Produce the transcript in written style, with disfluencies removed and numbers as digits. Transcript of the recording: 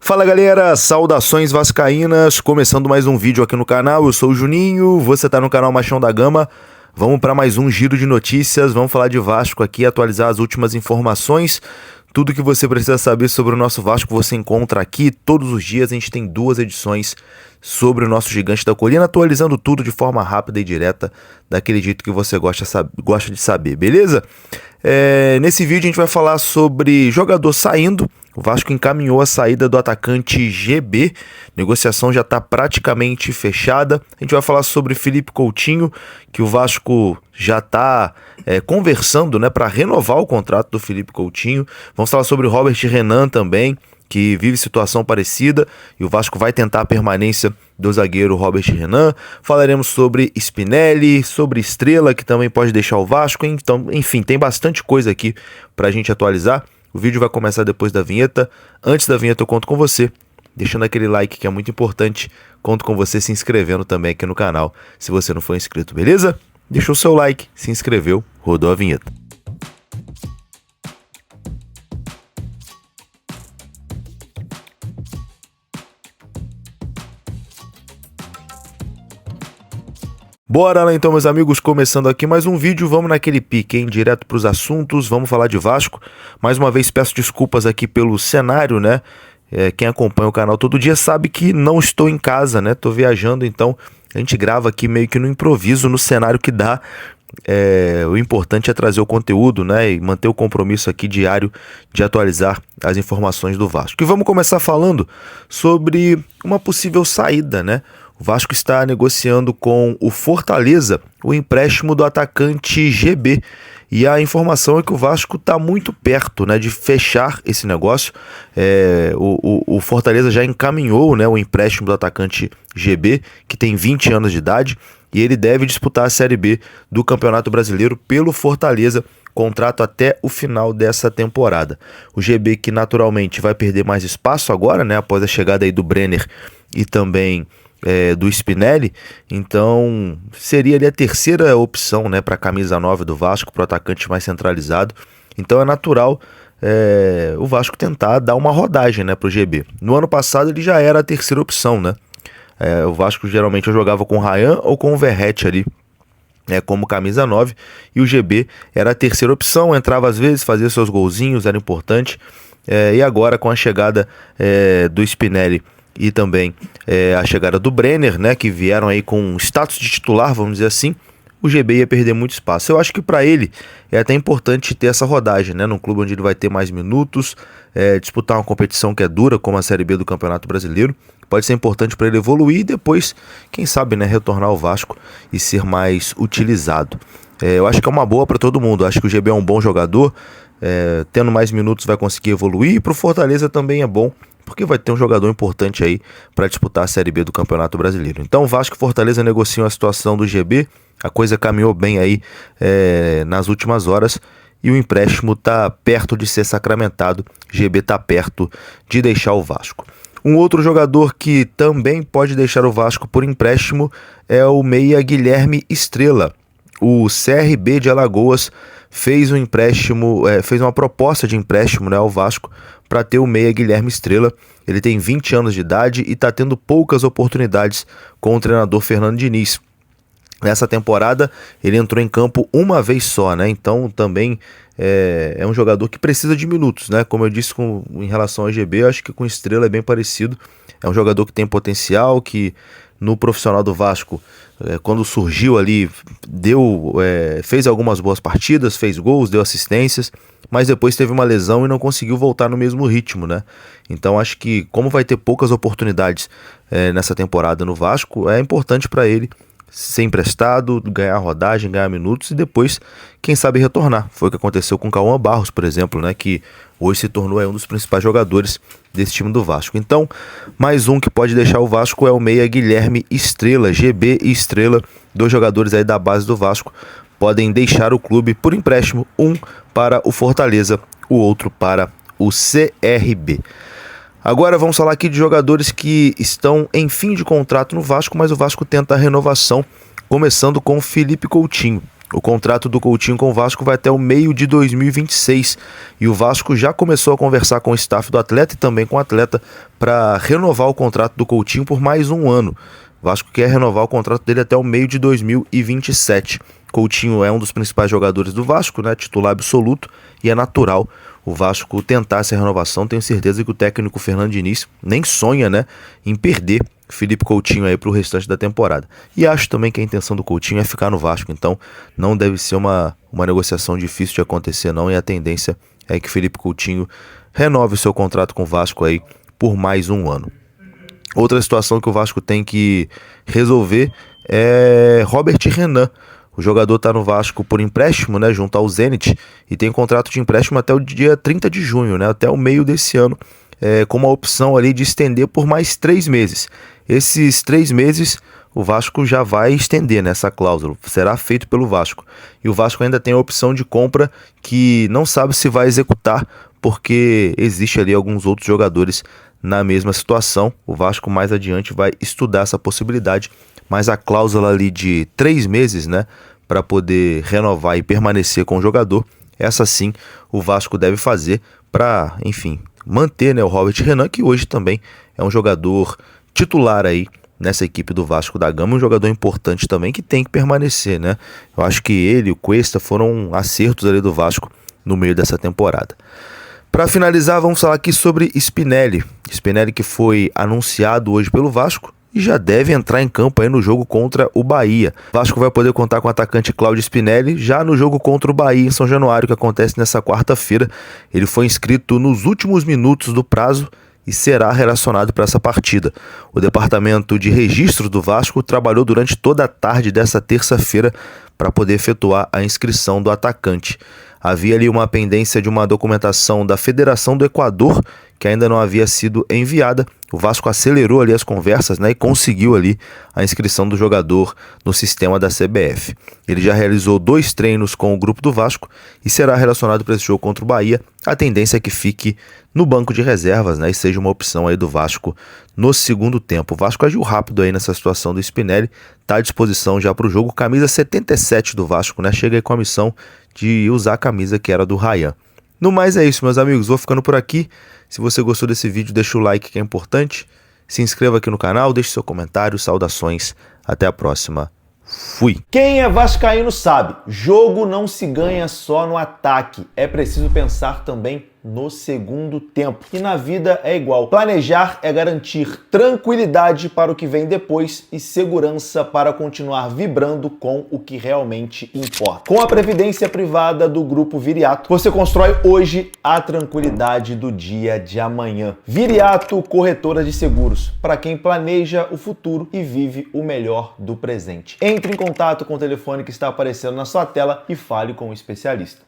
Fala galera, saudações vascaínas, começando mais um vídeo aqui no canal, eu sou o Juninho, você tá no canal Machão da Gama. Vamos para mais um giro de notícias, vamos falar de Vasco aqui, atualizar as últimas informações. Tudo que você precisa saber sobre o nosso Vasco você encontra aqui todos os dias. A gente tem 2 edições sobre o nosso Gigante da Colina, atualizando tudo de forma rápida e direta, daquele jeito que você gosta de saber, beleza? Nesse vídeo a gente vai falar sobre jogador saindo. O Vasco encaminhou a saída do atacante GB, negociação já está praticamente fechada. A gente vai falar sobre Felipe Coutinho, que o Vasco já está conversando, né, para renovar o contrato do Felipe Coutinho. Vamos falar sobre o Robert Renan também, que vive situação parecida, e o Vasco vai tentar a permanência do zagueiro Robert Renan. Falaremos sobre Spinelli, sobre Estrela, que também pode deixar o Vasco. Então, enfim, tem bastante coisa aqui para a gente atualizar. O vídeo vai começar depois da vinheta. Antes da vinheta eu conto com você, deixando aquele like que é muito importante. Conto com você se inscrevendo também aqui no canal, se você não for inscrito, beleza? Deixou o seu like, se inscreveu, rodou a vinheta. Bora lá então, meus amigos, começando aqui mais um vídeo, vamos naquele pique, hein? Direto para os assuntos, vamos falar de Vasco. Mais uma vez peço desculpas aqui pelo cenário, né? Quem acompanha o canal todo dia sabe que não estou em casa, né? Tô viajando, então a gente grava aqui meio que no improviso, no cenário que dá. O importante é trazer o conteúdo, né? E manter o compromisso aqui diário de atualizar as informações do Vasco. E vamos começar falando sobre uma possível saída, né? O Vasco está negociando com o Fortaleza o empréstimo do atacante GB. E a informação é que o Vasco está muito perto, né, de fechar esse negócio. O Fortaleza já encaminhou, né, o empréstimo do atacante GB, que tem 20 anos de idade, e ele deve disputar a Série B do Campeonato Brasileiro pelo Fortaleza, contrato até o final dessa temporada. O GB, que naturalmente vai perder mais espaço agora, né, após a chegada aí do Brenner e também do Spinelli, então seria ali a terceira opção, né, para a camisa 9 do Vasco, para o atacante mais centralizado. Então é natural o Vasco tentar dar uma rodagem, né, para o GB. No ano passado ele já era a terceira opção, né? O Vasco geralmente jogava com o Ryan ou com o Verratti ali, como camisa 9, e o GB era a terceira opção, entrava às vezes, fazia seus golzinhos, era importante. E agora com a chegada do Spinelli e também a chegada do Brenner, né, que vieram aí com status de titular, vamos dizer assim, o GB ia perder muito espaço. Eu acho que para ele é até importante ter essa rodagem, né, num clube onde ele vai ter mais minutos, disputar uma competição que é dura, como a Série B do Campeonato Brasileiro. Pode ser importante para ele evoluir e depois, quem sabe, né, retornar ao Vasco e ser mais utilizado. Eu acho que é uma boa para todo mundo. Eu acho que o GB é um bom jogador, tendo mais minutos vai conseguir evoluir, e para o Fortaleza também é bom, porque vai ter um jogador importante aí para disputar a Série B do Campeonato Brasileiro. Então Vasco e Fortaleza negociam a situação do GB, a coisa caminhou bem aí nas últimas horas, e o empréstimo está perto de ser sacramentado. GB está perto de deixar o Vasco. Um outro jogador que também pode deixar o Vasco por empréstimo é o meia Guilherme Estrela. O CRB de Alagoas fez um empréstimo, fez uma proposta de empréstimo, né, ao Vasco para ter o meia Guilherme Estrela. Ele tem 20 anos de idade e está tendo poucas oportunidades com o treinador Fernando Diniz. Nessa temporada ele entrou em campo uma vez só, né? Então também é um jogador que precisa de minutos, né? Como eu disse em relação ao GB, eu acho que com Estrela é bem parecido. É um jogador que tem potencial, que no profissional do Vasco, quando surgiu ali, fez algumas boas partidas, fez gols, deu assistências, mas depois teve uma lesão e não conseguiu voltar no mesmo ritmo, né? Então acho que, como vai ter poucas oportunidades nessa temporada no Vasco, é importante para ele ser emprestado, ganhar rodagem, ganhar minutos e depois, quem sabe, retornar. Foi o que aconteceu com o Cauã Barros, por exemplo, né, que hoje se tornou um dos principais jogadores desse time do Vasco. Então, mais um que pode deixar o Vasco é o meia Guilherme Estrela. GB e Estrela, 2 jogadores aí da base do Vasco, podem deixar o clube por empréstimo, um para o Fortaleza, o outro para o CRB. Agora vamos falar aqui de jogadores que estão em fim de contrato no Vasco, mas o Vasco tenta a renovação, começando com o Felipe Coutinho. O contrato do Coutinho com o Vasco vai até o meio de 2026 e o Vasco já começou a conversar com o staff do atleta e também com o atleta para renovar o contrato do Coutinho por mais um ano. O Vasco quer renovar o contrato dele até o meio de 2027. Coutinho é um dos principais jogadores do Vasco, né, titular absoluto, e é natural o Vasco tentar essa renovação. Tenho certeza que o técnico Fernando Diniz nem sonha, né, em perder Felipe Coutinho aí para o restante da temporada. E acho também que a intenção do Coutinho é ficar no Vasco, então não deve ser uma negociação difícil de acontecer não, e a tendência é que Felipe Coutinho renove o seu contrato com o Vasco aí por mais um ano. Outra situação que o Vasco tem que resolver é Robert Renan. O jogador está no Vasco por empréstimo, né, junto ao Zenit, e tem contrato de empréstimo até o dia 30 de junho, né, até o meio desse ano, com uma opção ali de estender por mais 3 meses. Esses 3 meses o Vasco já vai estender nessa cláusula, será feito pelo Vasco. E o Vasco ainda tem a opção de compra que não sabe se vai executar, porque existe ali alguns outros jogadores na mesma situação. O Vasco mais adiante vai estudar essa possibilidade, mas a cláusula ali de 3 meses, né, para poder renovar e permanecer com o jogador, essa sim o Vasco deve fazer para, enfim, manter, né, o Robert Renan, que hoje também é um jogador titular aí nessa equipe do Vasco da Gama, um jogador importante também que tem que permanecer, né? Eu acho que ele e o Cuesta foram acertos ali do Vasco no meio dessa temporada. Para finalizar, vamos falar aqui sobre Spinelli. Spinelli que foi anunciado hoje pelo Vasco e já deve entrar em campo aí no jogo contra o Bahia. O Vasco vai poder contar com o atacante Cláudio Spinelli já no jogo contra o Bahia em São Januário, que acontece nessa quarta-feira. Ele foi inscrito nos últimos minutos do prazo e será relacionado para essa partida. O departamento de registro do Vasco trabalhou durante toda a tarde dessa terça-feira para poder efetuar a inscrição do atacante. Havia ali uma pendência de uma documentação da Federação do Equador, que ainda não havia sido enviada. O Vasco acelerou ali as conversas, né, e conseguiu ali a inscrição do jogador no sistema da CBF. Ele já realizou 2 treinos com o grupo do Vasco e será relacionado para esse jogo contra o Bahia. A tendência é que fique no banco de reservas, né, e seja uma opção aí do Vasco no segundo tempo. O Vasco agiu rápido aí nessa situação do Spinelli, está à disposição já para o jogo. Camisa 77 do Vasco, né, chega aí com a missão de usar a camisa que era do Ryan. No mais é isso, meus amigos, vou ficando por aqui. Se você gostou desse vídeo, deixa o like que é importante. Se inscreva aqui no canal, deixe seu comentário, saudações. Até a próxima. Fui! Quem é vascaíno sabe, jogo não se ganha só no ataque. É preciso pensar também no segundo tempo. E na vida é igual. Planejar é garantir tranquilidade para o que vem depois e segurança para continuar vibrando com o que realmente importa. Com a previdência privada do Grupo Viriato, você constrói hoje a tranquilidade do dia de amanhã. Viriato Corretora de Seguros, para quem planeja o futuro e vive o melhor do presente. Entre em contato com o telefone que está aparecendo na sua tela e fale com o especialista.